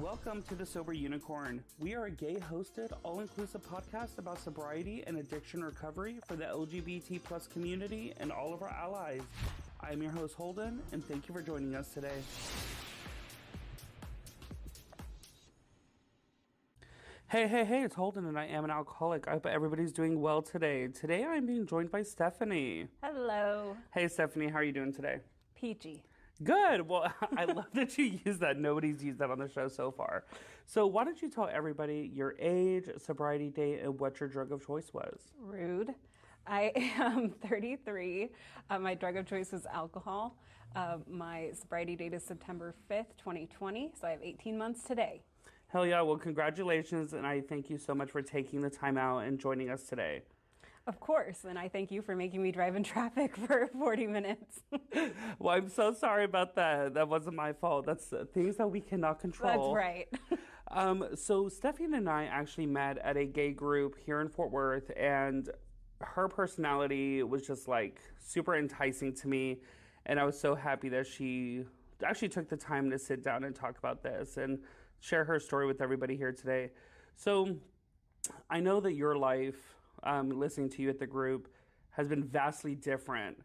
Welcome to The Sober Unicorn. We are a gay-hosted, all-inclusive podcast about sobriety and addiction recovery for the LGBT plus community and all of our allies. I am your host, Holden, and thank you for joining us today. Hey, it's Holden, and I am an alcoholic. I hope everybody's doing well today. Today, I'm being joined by Stephanie. Hello. Hey, Stephanie, how are you doing today? Peachy. Good. Well, I love that you use that. Nobody's used that on the show so far. So why don't you tell everybody your age, sobriety date, and what your drug of choice was? Rude. I am 33. My drug of choice was alcohol. My sobriety date is September 5th, 2020. So I have 18 months today. Hell yeah. Well, congratulations. And I thank you so much for taking the time out and joining us today. Of course, and I thank you for making me drive in traffic for 40 minutes. Well, I'm so sorry about that. That wasn't my fault. That's things that we cannot control. That's right. So Stephanie and I actually met at a gay group here in Fort Worth, and her personality was just like super enticing to me, and I was so happy that she actually took the time to sit down and talk about this and share her story with everybody here today. So I know that your life, listening to you at the group, has been vastly different.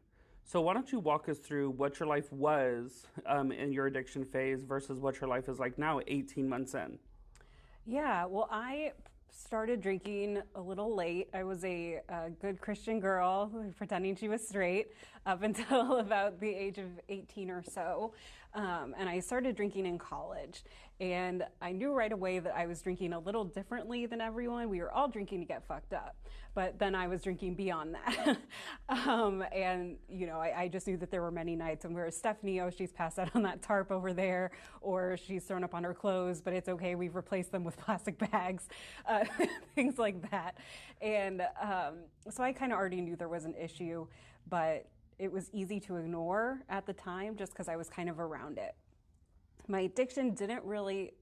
So why don't you walk us through what your life was in your addiction phase versus what your life is like now, 18 months in? Yeah, well, I started drinking a little late. I was a good Christian girl pretending she was straight up until about the age of 18 or so. And I started drinking in college. And I knew right away that I was drinking a little differently than everyone. We were all drinking to get fucked up. But then I was drinking beyond that. And, you know, I just knew that there were many nights and where Stephanie, oh, she's passed out on that tarp over there, or she's thrown up on her clothes, but it's okay. We've replaced them with plastic bags. Things like that. And so I kind of already knew there was an issue, but it was easy to ignore at the time just because I was kind of around it. My addiction didn't really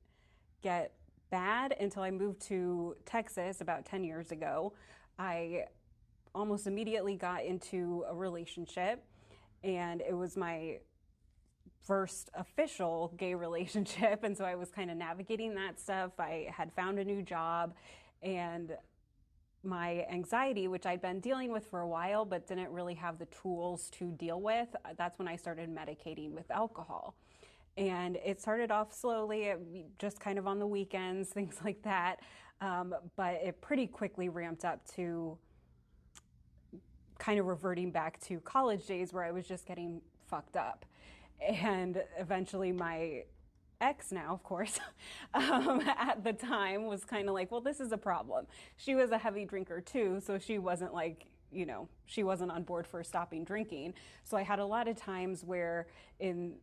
get bad until I moved to Texas about 10 years ago. I almost immediately got into a relationship, and it was my first official gay relationship, and so I was kind of navigating that stuff. I had found a new job, and my anxiety, which I'd been dealing with for a while but didn't really have the tools to deal with, that's when I started medicating with alcohol. And it started off slowly, just kind of on the weekends, things like that, but it pretty quickly ramped up to kind of reverting back to college days where I was just getting fucked up. And eventually my ex now, of course, at the time was kind of like, well, this is a problem. She was a heavy drinker too, so she wasn't like, you know, she wasn't on board for stopping drinking. So I had a lot of times where in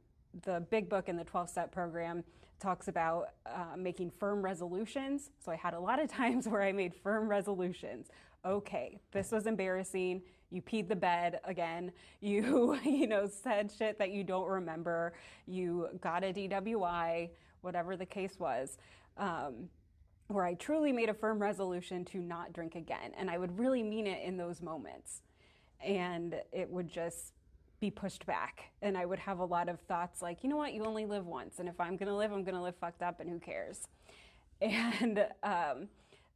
the big book in the 12-step program talks about making firm resolutions. So I had a lot of times where I made firm resolutions. Okay, this was embarrassing. You peed the bed again. You said shit that you don't remember. You got a DWI, whatever the case was, where I truly made a firm resolution to not drink again. And I would really mean it in those moments. And it would just be pushed back. And I would have a lot of thoughts like, you know what, you only live once. And if I'm going to live fucked up, and who cares? And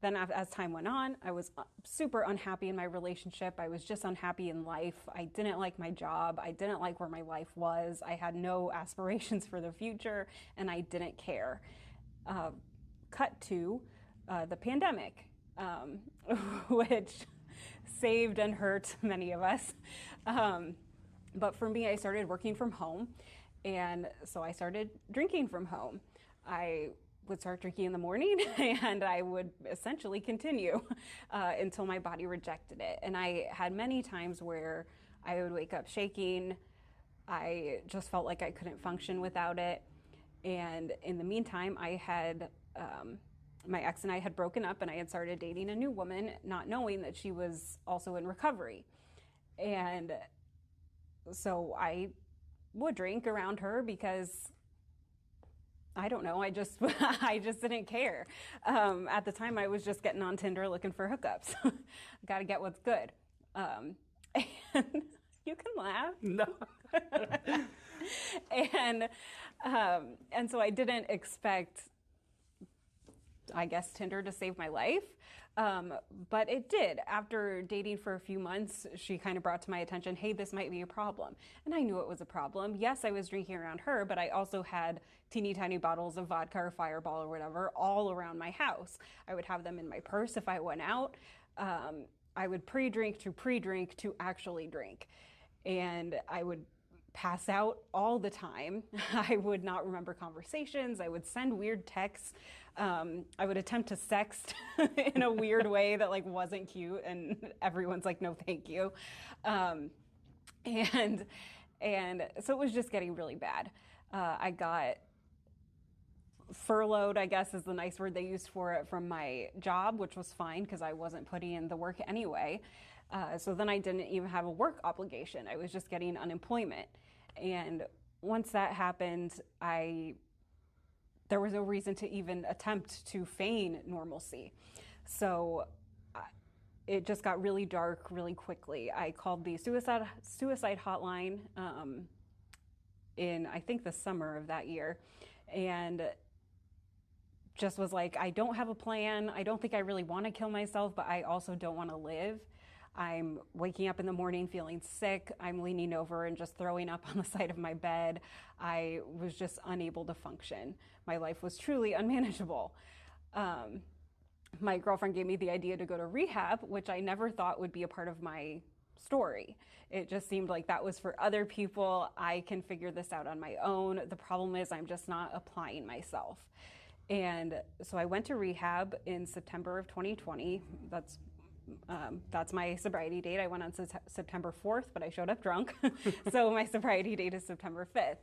then as time went on, I was super unhappy in my relationship. I was just unhappy in life. I didn't like my job. I didn't like where my life was. I had no aspirations for the future, and I didn't care. Cut to the pandemic, which saved and hurt many of us. But for me, I started working from home, and so I started drinking from home. I would start drinking in the morning, and I would essentially continue until my body rejected it. And I had many times where I would wake up shaking. I just felt like I couldn't function without it. And in the meantime, I had my ex and I had broken up, and I had started dating a new woman, not knowing that she was also in recovery. And so I would drink around her because I don't know. I just didn't care. At the time, I was just getting on Tinder looking for hookups. Got to get what's good. And you can laugh. No. And so I didn't expect I guess, Tinder to save my life. But it did. After dating for a few months, she kind of brought to my attention, hey, this might be a problem. And I knew it was a problem. Yes, I was drinking around her, but I also had teeny tiny bottles of vodka or Fireball or whatever all around my house. I would have them in my purse if I went out. I would pre-drink to actually drink. And I would pass out all the time. I would not remember conversations. I would send weird texts. I would attempt to sext in a weird way that like wasn't cute, and everyone's like, no, thank you. And so it was just getting really bad. I got furloughed, I guess is the nice word they used for it, from my job, which was fine because I wasn't putting in the work anyway. So then I didn't even have a work obligation. I was just getting unemployment. And once that happened, there was no reason to even attempt to feign normalcy. So it just got really dark really quickly. I called the suicide hotline in, I think, the summer of that year, and just was like, I don't have a plan. I don't think I really want to kill myself, but I also don't want to live. I'm waking up in the morning feeling sick. I'm leaning over and just throwing up on the side of my bed. I was just unable to function. My life was truly unmanageable. My girlfriend gave me the idea to go to rehab, which I never thought would be a part of my story. It just seemed like that was for other people. I can figure this out on my own. The problem is I'm just not applying myself. And so I went to rehab in September of 2020. That's my sobriety date. I went on September 4th, but I showed up drunk. So my sobriety date is September 5th.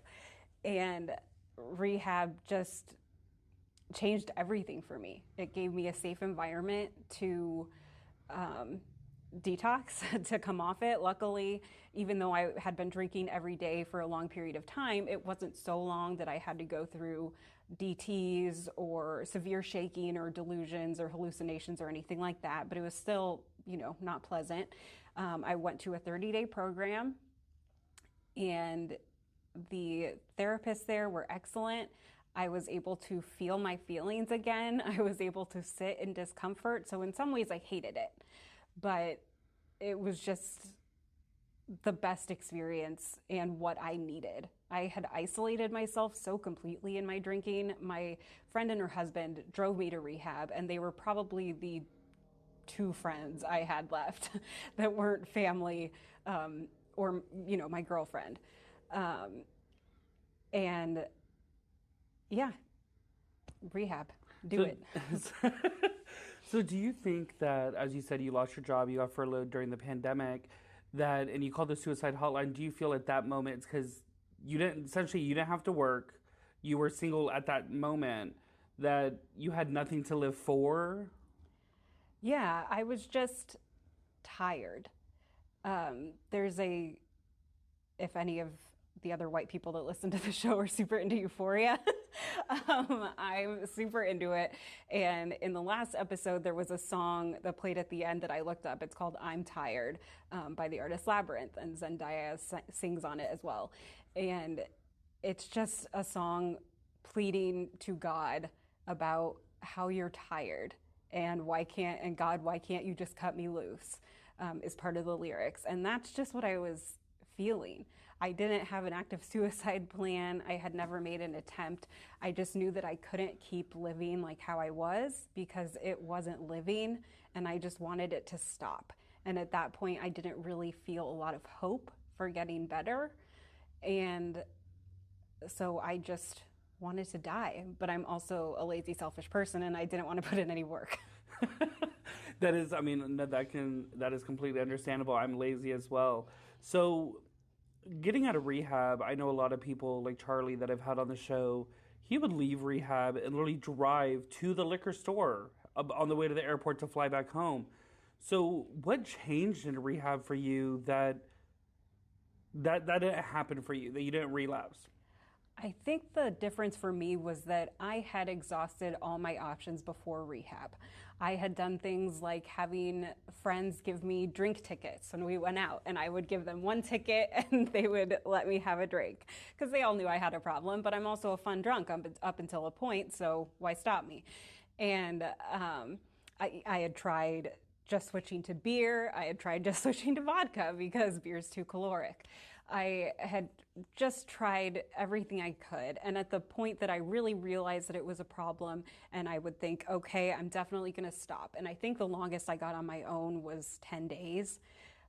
And rehab just changed everything for me. It gave me a safe environment to detox, to come off it. Luckily, even though I had been drinking every day for a long period of time, it wasn't so long that I had to go through DTs or severe shaking or delusions or hallucinations or anything like that, but it was still, not pleasant. I went to a 30-day program, and the therapists there were excellent. I was able to feel my feelings again. I was able to sit in discomfort. So in some ways I hated it, but it was just the best experience and what I needed. I had isolated myself so completely in my drinking. My friend and her husband drove me to rehab, and they were probably the two friends I had left that weren't family or, my girlfriend. And yeah, rehab, do it. So do you think that, as you said, you lost your job, you got furloughed during the pandemic, and you called the suicide hotline, do you feel at that moment, because you didn't have to work, you were single at that moment, that you had nothing to live for? Yeah, I was just tired. If any of the other white people that listen to the show are super into Euphoria, I'm super into it. And in the last episode, there was a song that played at the end that I looked up. It's called I'm Tired by the artist Labyrinth, and Zendaya sings on it as well. And it's just a song pleading to God about how you're tired, and God, why can't you just cut me loose, is part of the lyrics. And that's just what I was feeling. I didn't have an active suicide plan. I had never made an attempt. I just knew that I couldn't keep living like how I was, because it wasn't living, and I just wanted it to stop. And at that point, I didn't really feel a lot of hope for getting better. And so I just wanted to die. But I'm also a lazy, selfish person, and I didn't want to put in any work. That is completely understandable. I'm lazy as well. So getting out of rehab, I know a lot of people like Charlie that I've had on the show, he would leave rehab and literally drive to the liquor store on the way to the airport to fly back home. So what changed in rehab for you that didn't happen for you, that you didn't relapse? I think the difference for me was that I had exhausted all my options before rehab. I had done things like having friends give me drink tickets when we went out, and I would give them one ticket and they would let me have a drink, because they all knew I had a problem, but I'm also a fun drunk up until a point, so why stop me? And I had tried just switching to beer. I had tried just switching to vodka because beer is too caloric. I had just tried everything I could. And at the point that I really realized that it was a problem, and I would think, okay, I'm definitely going to stop. And I think the longest I got on my own was 10 days.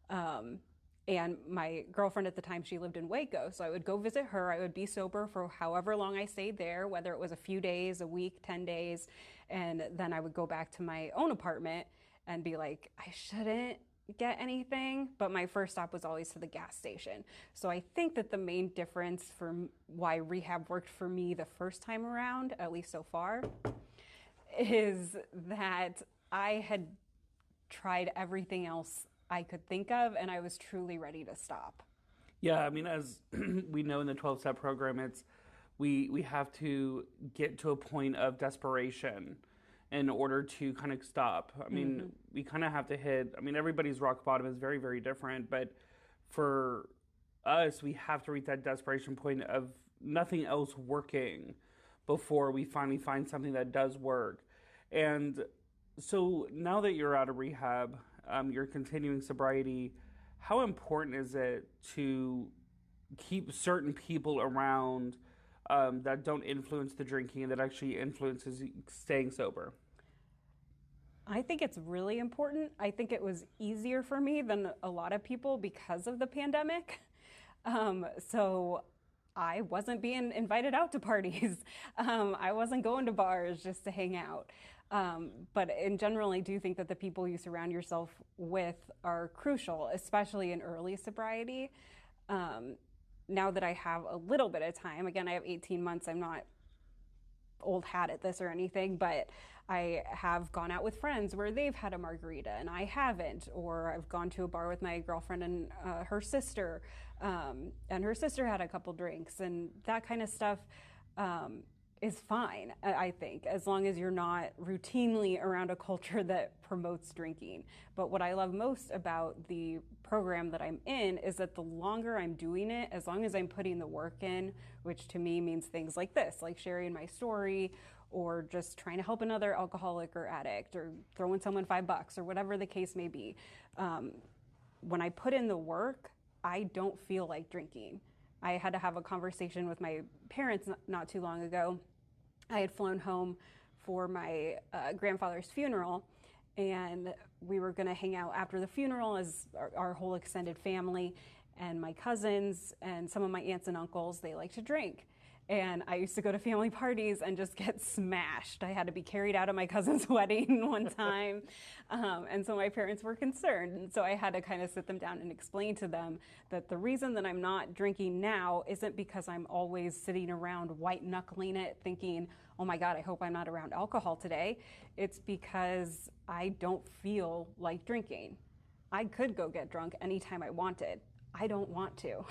And my girlfriend at the time, she lived in Waco. So I would go visit her. I would be sober for however long I stayed there, whether it was a few days, a week, 10 days. And then I would go back to my own apartment and be like, I shouldn't get anything. But my first stop was always to the gas station. So I think that the main difference for why rehab worked for me the first time around, at least so far, is that I had tried everything else I could think of, and I was truly ready to stop. Yeah, I mean, as we know in the 12-step program, it's we have to get to a point of desperation in order to kind of stop. I mean, we kind of have to hit, I mean, everybody's rock bottom is very, very different, but for us, we have to reach that desperation point of nothing else working before we finally find something that does work. And so now that you're out of rehab, you're continuing sobriety, how important is it to keep certain people around that don't influence the drinking and that actually influences staying sober? I think it's really important. I think it was easier for me than a lot of people because of the pandemic. So I wasn't being invited out to parties. I wasn't going to bars just to hang out. But in general, I do think that the people you surround yourself with are crucial, especially in early sobriety. Now that I have a little bit of time, again, I have 18 months, I'm not old hat at this or anything, but I have gone out with friends where they've had a margarita and I haven't, or I've gone to a bar with my girlfriend and her sister, and her sister had a couple drinks, and that kind of stuff is fine, I think, as long as you're not routinely around a culture that promotes drinking. But what I love most about the program that I'm in is that the longer I'm doing it, as long as I'm putting the work in, which to me means things like this, like sharing my story, or just trying to help another alcoholic or addict, or throwing someone $5 or whatever the case may be. When I put in the work, I don't feel like drinking. I had to have a conversation with my parents not too long ago. I had flown home for my grandfather's funeral, and we were going to hang out after the funeral as our whole extended family, and my cousins and some of my aunts and uncles, they like to drink. And I used to go to family parties and just get smashed. I had to be carried out of my cousin's wedding one time. And so my parents were concerned. And so I had to kind of sit them down and explain to them that the reason that I'm not drinking now isn't because I'm always sitting around white knuckling it thinking, oh my God, I hope I'm not around alcohol today. It's because I don't feel like drinking. I could go get drunk anytime I wanted. I don't want to.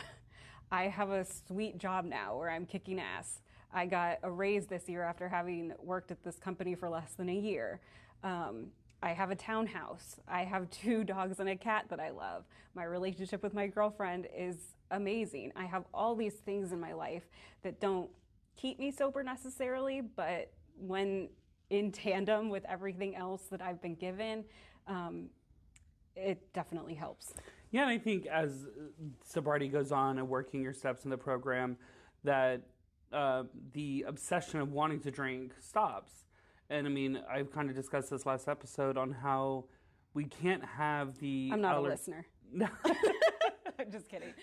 I have a sweet job now where I'm kicking ass. I got a raise this year after having worked at this company for less than a year. I have a townhouse. I have 2 dogs and a cat that I love. My relationship with my girlfriend is amazing. I have all these things in my life that don't keep me sober necessarily, but when in tandem with everything else that I've been given, it definitely helps. Yeah, and I think as sobriety goes on and working your steps in the program, that the obsession of wanting to drink stops. And I mean, I've kind of discussed this last episode on how we can't have the... I'm not a listener. I'm just kidding.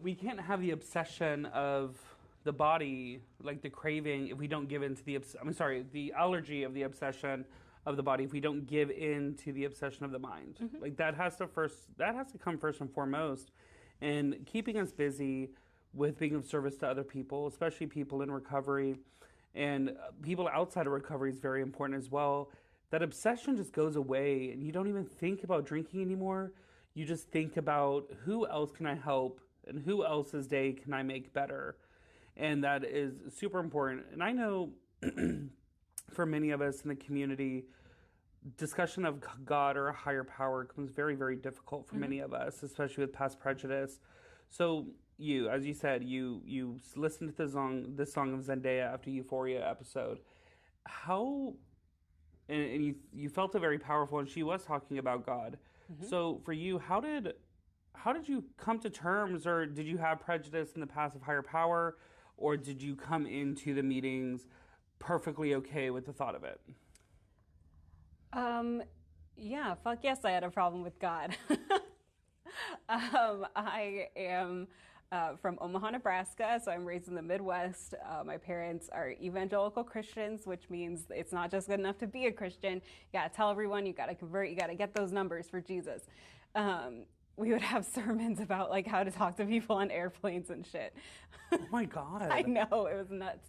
We can't have the obsession of the body, like the craving, if we don't give in to the allergy of the obsession of the body if we don't give in to the obsession of the mind. Mm-hmm. Like that has to come first and foremost. And keeping us busy with being of service to other people, especially people in recovery and people outside of recovery is very important as well. That obsession just goes away and you don't even think about drinking anymore. You just think about who else can I help and who else's day can I make better. And that is super important. And I know for many of us in the community, discussion of God or a higher power becomes very, very difficult for many of us, especially with past prejudice. So you, as you said, you listened to this song of Zendaya after Euphoria episode. How and you felt it very powerful, and she was talking about God. Mm-hmm. So for you, how did you come to terms, or did you have prejudice in the past of higher power, or did you come into the meetings perfectly okay with the thought of it? Um, yeah, fuck yes, I had a problem with God. I am from Omaha, Nebraska, so I'm raised in the Midwest. My parents are evangelical Christians, which means it's not just good enough to be a Christian. You gotta tell everyone, you gotta convert, you gotta get those numbers for Jesus. We would have sermons about like how to talk to people on airplanes and shit. Oh my I God. know, it was nuts.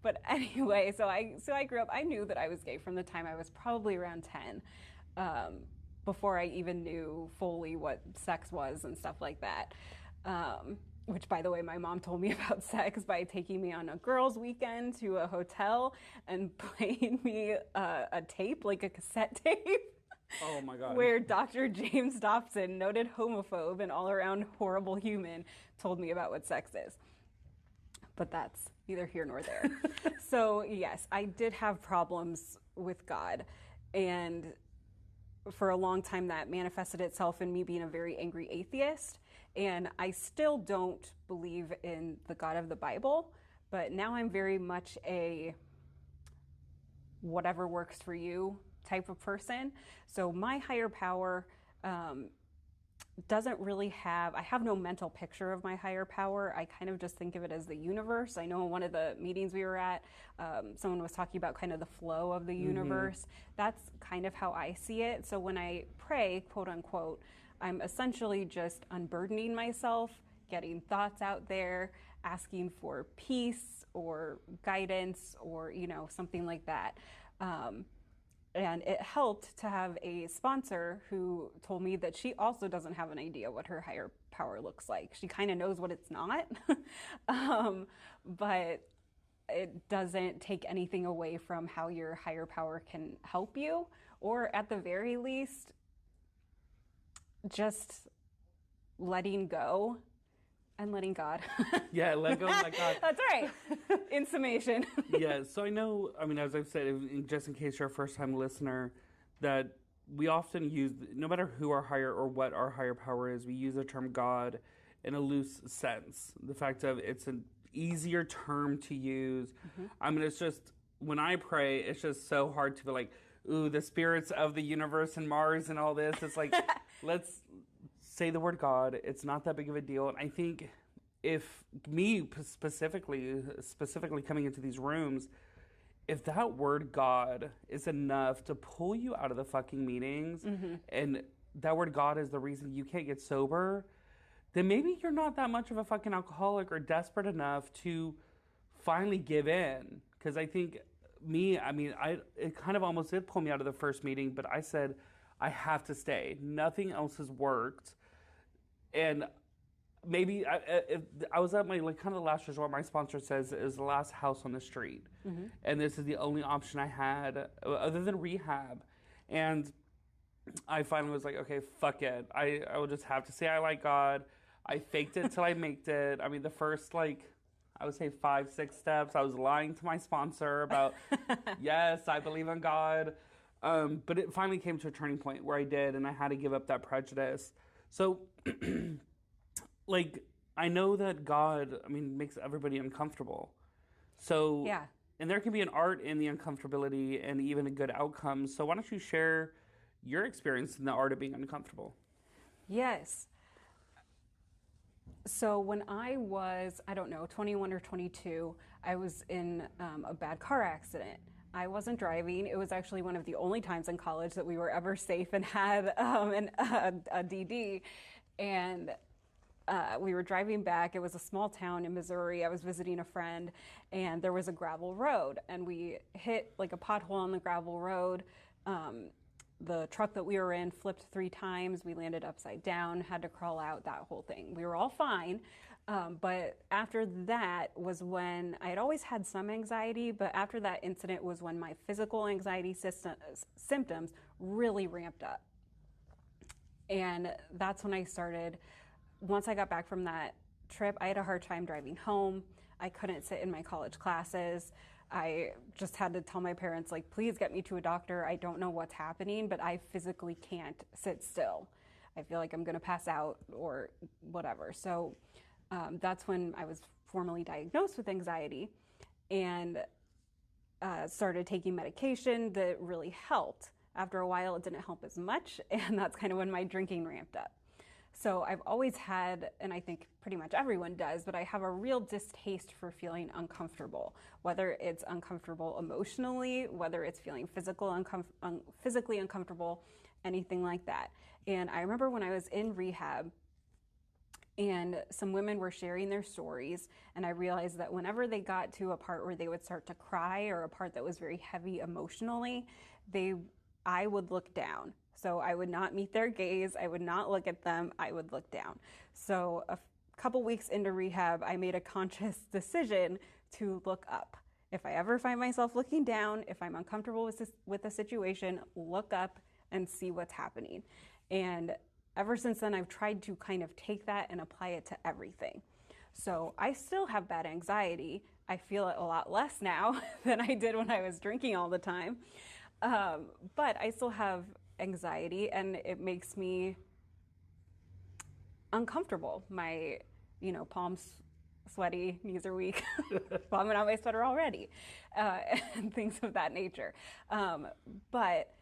But anyway, so I grew up. I knew that I was gay from the time I was probably around 10, before I even knew fully what sex was and stuff like that. Which, by the way, my mom told me about sex by taking me on a girls' weekend to a hotel and playing me a tape, like a cassette tape. Oh my God. Where Dr. James Dobson, noted homophobe and all around horrible human, told me about what sex is. But that's neither here nor there. So, yes, I did have problems with God. And for a long time, that manifested itself in me being a very angry atheist. And I still don't believe in the God of the Bible. But now I'm very much a whatever works for you type of person. So my higher power doesn't really have, I have no mental picture of my higher power. I kind of just think of it as the universe. I know in one of the meetings we were at, someone was talking about kind of the flow of the universe. That's kind of how I see it. So when I pray, quote unquote, I'm essentially just unburdening myself, getting thoughts out there, asking for peace or guidance or, you know, something like that. And it helped to have a sponsor who told me that she also doesn't have an idea what her higher power looks like. She kind of knows what it's not, but it doesn't take anything away from how your higher power can help you, or at the very least, just letting go and letting God. Yeah, let go and let God. That's right. In summation. Yeah, so I know, I mean, as I've said, just in case you're a first time listener, that we often use, no matter who our higher or what our higher power is, we use the term God in a loose sense. The fact of it's an easier term to use. I mean, it's just, when I pray, it's just so hard to be like, ooh, the spirits of the universe and Mars and all this. It's like, let's say the word God. It's not that big of a deal. And I think if me specifically coming into these rooms, if that word God is enough to pull you out of the fucking meetings, and that word God is the reason you can't get sober, then maybe you're not that much of a fucking alcoholic or desperate enough to finally give in. Because I think it kind of almost did pull me out of the first meeting, but I said, I have to stay. Nothing else has worked. And maybe I was at my kind of the last resort. My sponsor says is the last house on the street, and this is the only option I had other than rehab. And I finally was like, okay, fuck it. I will just have to say I like God. I faked it till I maked it. I mean, the first I would say 5-6 steps, I was lying to my sponsor about yes, I believe in God. But it finally came to a turning point where I did, and I had to give up that prejudice. So. I know that God, makes everybody uncomfortable. So, Yeah. And there can be an art in the uncomfortability and even a good outcome. So why don't you share your experience in the art of being uncomfortable? Yes. So when I was, 21 or 22, I was in a bad car accident. I wasn't driving. It was actually one of the only times in college that we were ever safe and had a DD. And we were driving back. It was a small town in Missouri. I was visiting a friend, and there was a gravel road, and we hit a pothole on the gravel road. The truck that we were in flipped 3 times. We landed upside down, had to crawl out, that whole thing. We were all fine. But after that was when I had always had some anxiety, but after that incident was when my physical anxiety symptoms really ramped up. And that's when I started. Once I got back from that trip, I had a hard time driving home. I couldn't sit in my college classes. I just had to tell my parents, like, please get me to a doctor. I don't know what's happening, but I physically can't sit still. I feel like I'm going to pass out or whatever. So that's when I was formally diagnosed with anxiety and started taking medication that really helped. After a while, it didn't help as much, and that's kind of when my drinking ramped up. So I've always had, and I think pretty much everyone does, but I have a real distaste for feeling uncomfortable, whether it's uncomfortable emotionally, whether it's feeling physically uncomfortable, anything like that. And I remember when I was in rehab and some women were sharing their stories, and I realized that whenever they got to a part where they would start to cry or a part that was very heavy emotionally, I would look down. So I would not meet their gaze. I would not look at them. I would look down. So a couple weeks into rehab, I made a conscious decision to look up. If I ever find myself looking down, if I'm uncomfortable with a situation, look up and see what's happening. And ever since then, I've tried to kind of take that and apply it to everything. So I still have bad anxiety. I feel it a lot less now than I did when I was drinking all the time. But I still have anxiety, and it makes me uncomfortable. My, palms sweaty, knees are weak, bombing out my sweater already, and things of that nature. But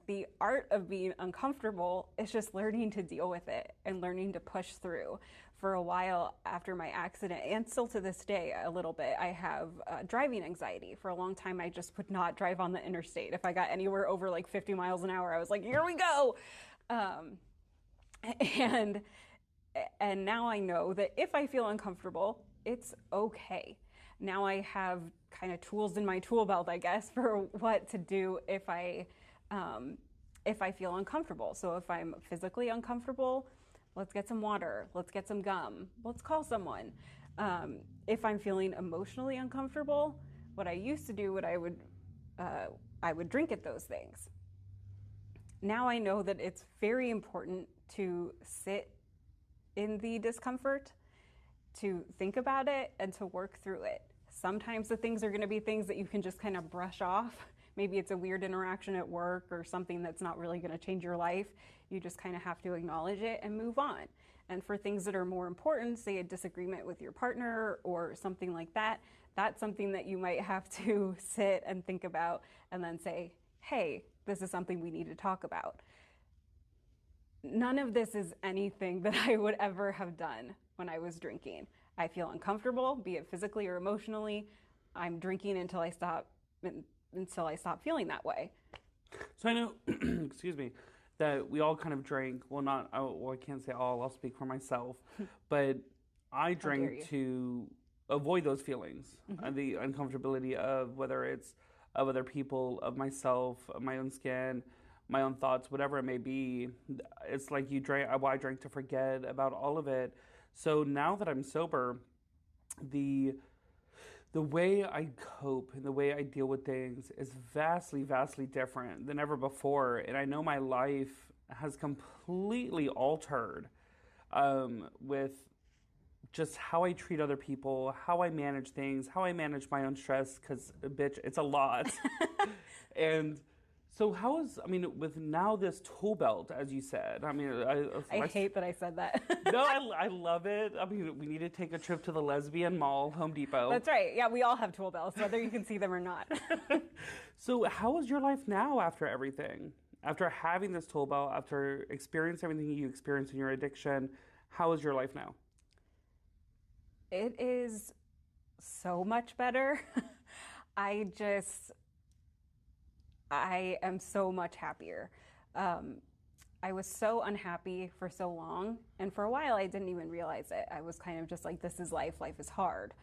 the art of being uncomfortable is just learning to deal with it and learning to push through. For a while after my accident, and still to this day a little bit, I have driving anxiety. For a long time, I just would not drive on the interstate. If I got anywhere over like 50 miles an hour, I was like, here we go. And now I know that if I feel uncomfortable, it's okay. Now I have kind of tools in my tool belt, I guess, for what to do if I feel uncomfortable. So if I'm physically uncomfortable, let's get some water, let's get some gum, let's call someone. If I'm feeling emotionally uncomfortable, what I used to do, I would drink at those things. Now I know that it's very important to sit in the discomfort, to think about it, and to work through it. Sometimes the things are going to be things that you can just kind of brush off. Maybe it's a weird interaction at work or something that's not really going to change your life. You just kind of have to acknowledge it and move on. And for things that are more important, say a disagreement with your partner or something like that, that's something that you might have to sit and think about and then say, hey, this is something we need to talk about. None of this is anything that I would ever have done when I was drinking. I feel uncomfortable, be it physically or emotionally. I'm drinking until I stop feeling that way. So I know, excuse me, that we all kind of drank. Well, I can't say all. I'll speak for myself, but I drank to avoid those feelings, the uncomfortability of whether it's of other people, of myself, of my own skin, my own thoughts, whatever it may be. It's like you drank. I drank to forget about all of it. So now that I'm sober, the way I cope and the way I deal with things is vastly, vastly different than ever before. And I know my life has completely altered with just how I treat other people, how I manage things, how I manage my own stress, because, bitch, it's a lot. And so with now this tool belt, as you said, I hate that I said that. No, I love it. I mean, we need to take a trip to the lesbian mall, Home Depot. That's right. Yeah, we all have tool belts, whether you can see them or not. So how is your life now after everything? After having this tool belt, after experiencing everything you experienced in your addiction, how is your life now? It is so much better. I am so much happier. I was so unhappy for so long, and for a while I didn't even realize it. I was kind of just like, this is life is hard.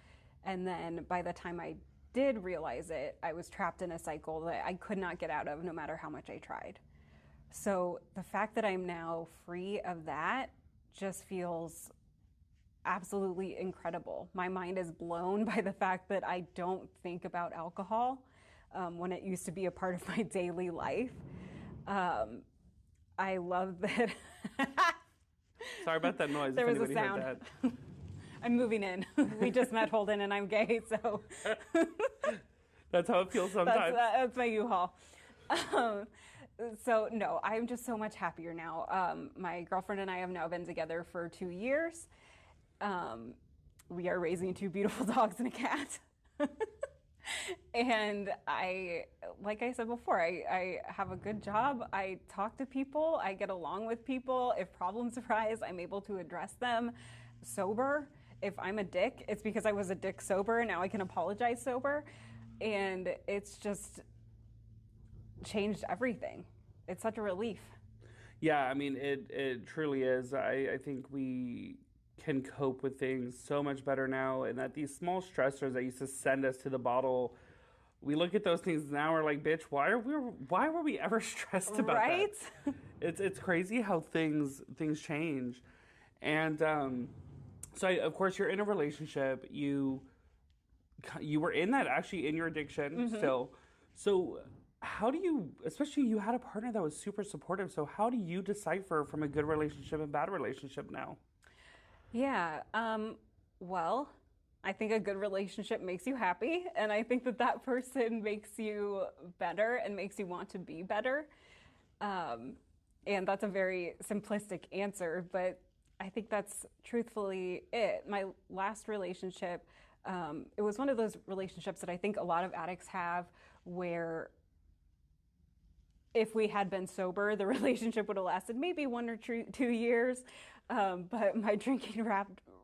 And then by the time I did realize it, I was trapped in a cycle that I could not get out of no matter how much I tried. So the fact that I'm now free of that just feels absolutely incredible. My mind is blown by the fact that I don't think about alcohol when it used to be a part of my daily life. I love that. Sorry about that noise. There was a sound. Heard that. I'm moving in. We just met Holden and I'm gay, so. That's how it feels sometimes. That's my U-Haul. Um, so no, I'm just so much happier now. My girlfriend and I have now been together for 2 years. Um, we are raising two beautiful dogs and a cat. And like I said before, I have a good job. I talk to people. I get along with people. If problems arise, I'm able to address them sober. If I'm a dick, it's because I was a dick sober. Now I can apologize sober. And it's just changed everything. It's such a relief. Yeah, I mean, it truly is. I think we can cope with things so much better now, and that these small stressors that used to send us to the bottle, we look at those things now, we're like, bitch, why were we ever stressed about Right? that? It's crazy how things change. And so of course you're in a relationship. You were in that actually in your addiction still. So how do you, especially you had a partner that was super supportive, so how do you decipher from a good relationship and bad relationship now? Yeah. Well, I think a good relationship makes you happy, and I think that that person makes you better and makes you want to be better. And that's a very simplistic answer, but I think that's truthfully it. My last relationship, it was one of those relationships that I think a lot of addicts have where if we had been sober, the relationship would have lasted maybe 1 or 2 years. But my drinking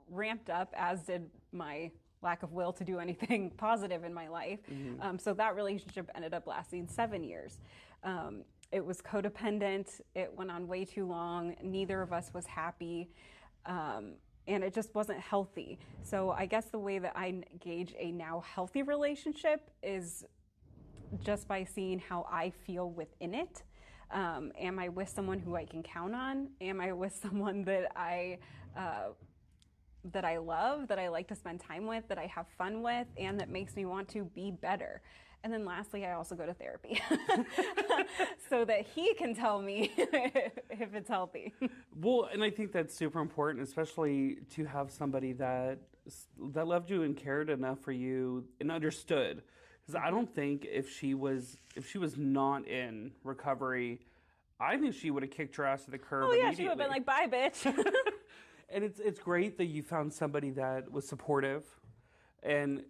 ramped up, as did my lack of will to do anything positive in my life. So that relationship ended up lasting 7 years. It was codependent. It went on way too long. Neither of us was happy. And it just wasn't healthy. So I guess the way that I gauge a now healthy relationship is just by seeing how I feel within it. Am I with someone who I can count on? Am I with someone that I love, that I like to spend time with, that I have fun with, and that makes me want to be better? And then lastly, I also go to therapy so that he can tell me if it's healthy. Well, and I think that's super important, especially to have somebody that loved you and cared enough for you and understood. Because I don't think if she was not in recovery, I think she would have kicked your ass to the curb. Oh yeah, immediately. she would have been like, "Bye, bitch." And it's great that you found somebody that was supportive, and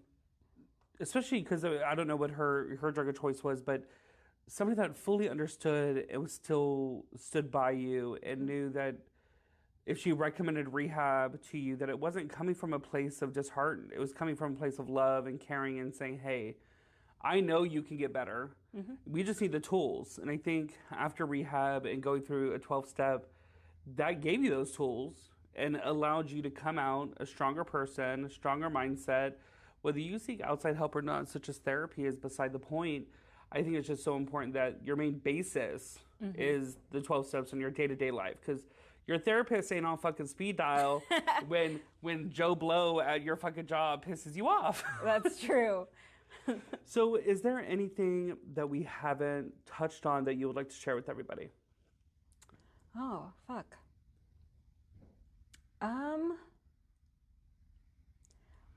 especially because I don't know what her drug of choice was, but somebody that fully understood and was still stood by you and knew that if she recommended rehab to you, that it wasn't coming from a place of disheartened. It was coming from a place of love and caring and saying, hey, I know you can get better. We just need the tools. And I think after rehab and going through a 12-step, that gave you those tools and allowed you to come out a stronger person, a stronger mindset. Whether you seek outside help or not, such as therapy, is beside the point. I think it's just so important that your main basis is the 12 steps in your day-to-day life. Because your therapist ain't on fucking speed dial when Joe Blow at your fucking job pisses you off. That's true. So is there anything that we haven't touched on that you would like to share with everybody? Oh, fuck.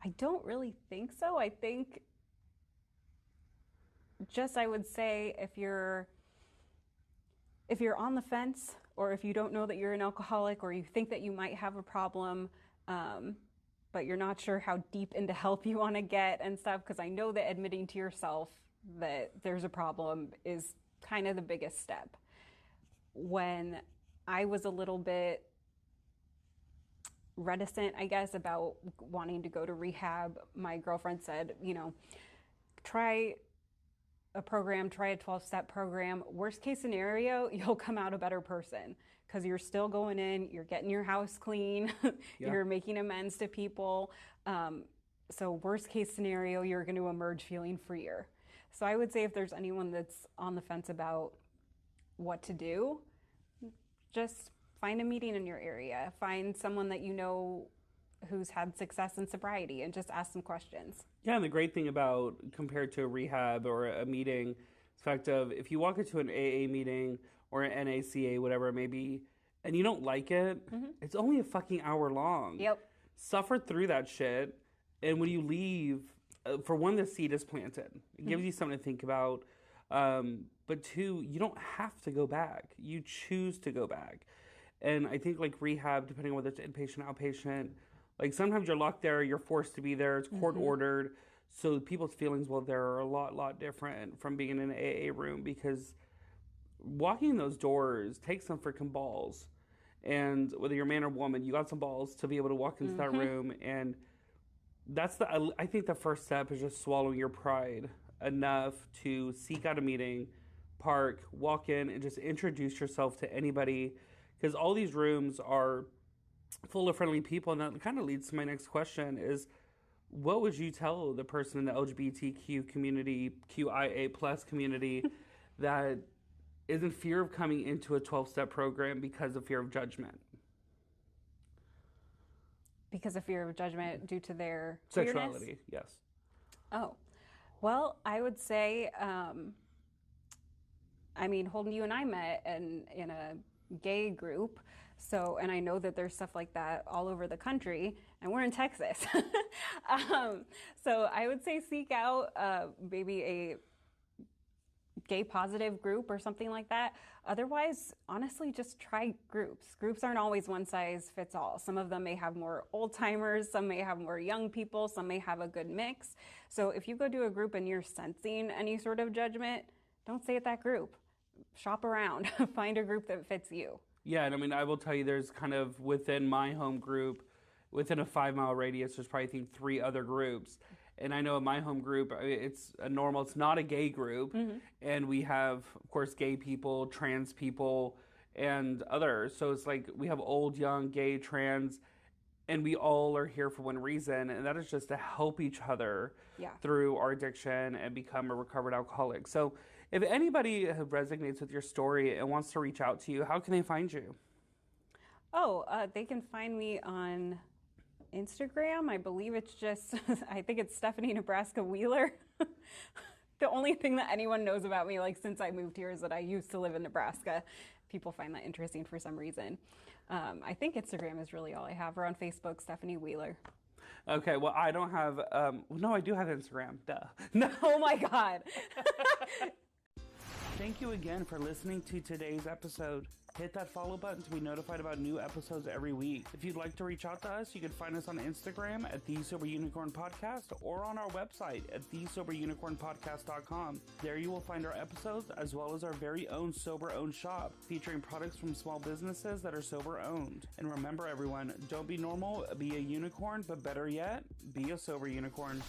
I don't really think so. I think just I would say if you're on the fence, or if you don't know that you're an alcoholic, or you think that you might have a problem, but you're not sure how deep into help you want to get and stuff, because I know that admitting to yourself that there's a problem is kind of the biggest step. When I was a little bit reticent, I guess, about wanting to go to rehab, my girlfriend said, try a program, try a 12-step program. Worst case scenario, you'll come out a better person because you're still going in, you're getting your house clean, you're making amends to people. So worst case scenario, you're going to emerge feeling freer. So I would say if there's anyone that's on the fence about what to do, just find a meeting in your area. Find someone that you know who's had success in sobriety and just ask some questions. Yeah, and the great thing about compared to a rehab or a meeting, the fact of if you walk into an AA meeting or an NACA, whatever it may be, and you don't like it, it's only a fucking hour long. Yep. Suffer through that shit, and when you leave, for one, the seed is planted. It gives you something to think about. But two, you don't have to go back. You choose to go back. And I think like rehab, depending on whether it's inpatient, outpatient, like sometimes you're locked there, you're forced to be there, it's court ordered. So people's feelings, well, they're a lot different from being in an AA room, because walking those doors takes some freaking balls. And whether you're a man or woman, you got some balls to be able to walk into that room. And I think the first step is just swallowing your pride enough to seek out a meeting, park, walk in, and just introduce yourself to anybody, because all these rooms are full of friendly people. And that kind of leads to my next question is, what would you tell the person in the LGBTQ community, QIA plus community, that is in fear of coming into a 12-step program because of fear of judgment? Because of fear of judgment due to their Sexuality, queerness? yes. Oh, well, I would say, Holden, you and I met in a gay group. So, and I know that there's stuff like that all over the country, and we're in Texas. So I would say seek out maybe a gay positive group or something like that. Otherwise, honestly, just try groups. Groups aren't always one size fits all. Some of them may have more old timers, some may have more young people, some may have a good mix. So if you go to a group and you're sensing any sort of judgment, don't stay at that group. Shop around, find a group that fits you. Yeah, and I mean, I will tell you, there's kind of within my home group, within a 5-mile radius, there's probably, I think, 3 other groups. And I know in my home group, it's not a gay group. And we have, of course, gay people, trans people, and others. So it's like we have old, young, gay, trans, and we all are here for one reason, and that is just to help each other through our addiction and become a recovered alcoholic. So if anybody resonates with your story and wants to reach out to you, how can they find you? They can find me on Instagram. I believe it's just, I think it's Stephanie Nebraska Wheeler. The only thing that anyone knows about me, like since I moved here, is that I used to live in Nebraska. People find that interesting for some reason. I think Instagram is really all I have. Or on Facebook, Stephanie Wheeler. Okay, well, I don't have, no, I do have Instagram, duh. No, oh my God. Thank you again for listening to today's episode. Hit that follow button to be notified about new episodes every week. If you'd like to reach out to us, you can find us on Instagram at The Sober Unicorn Podcast or on our website at thesoberunicornpodcast.com. There you will find our episodes as well as our very own sober-owned shop featuring products from small businesses that are sober-owned. And remember, everyone, don't be normal, be a unicorn, but better yet, be a sober unicorn.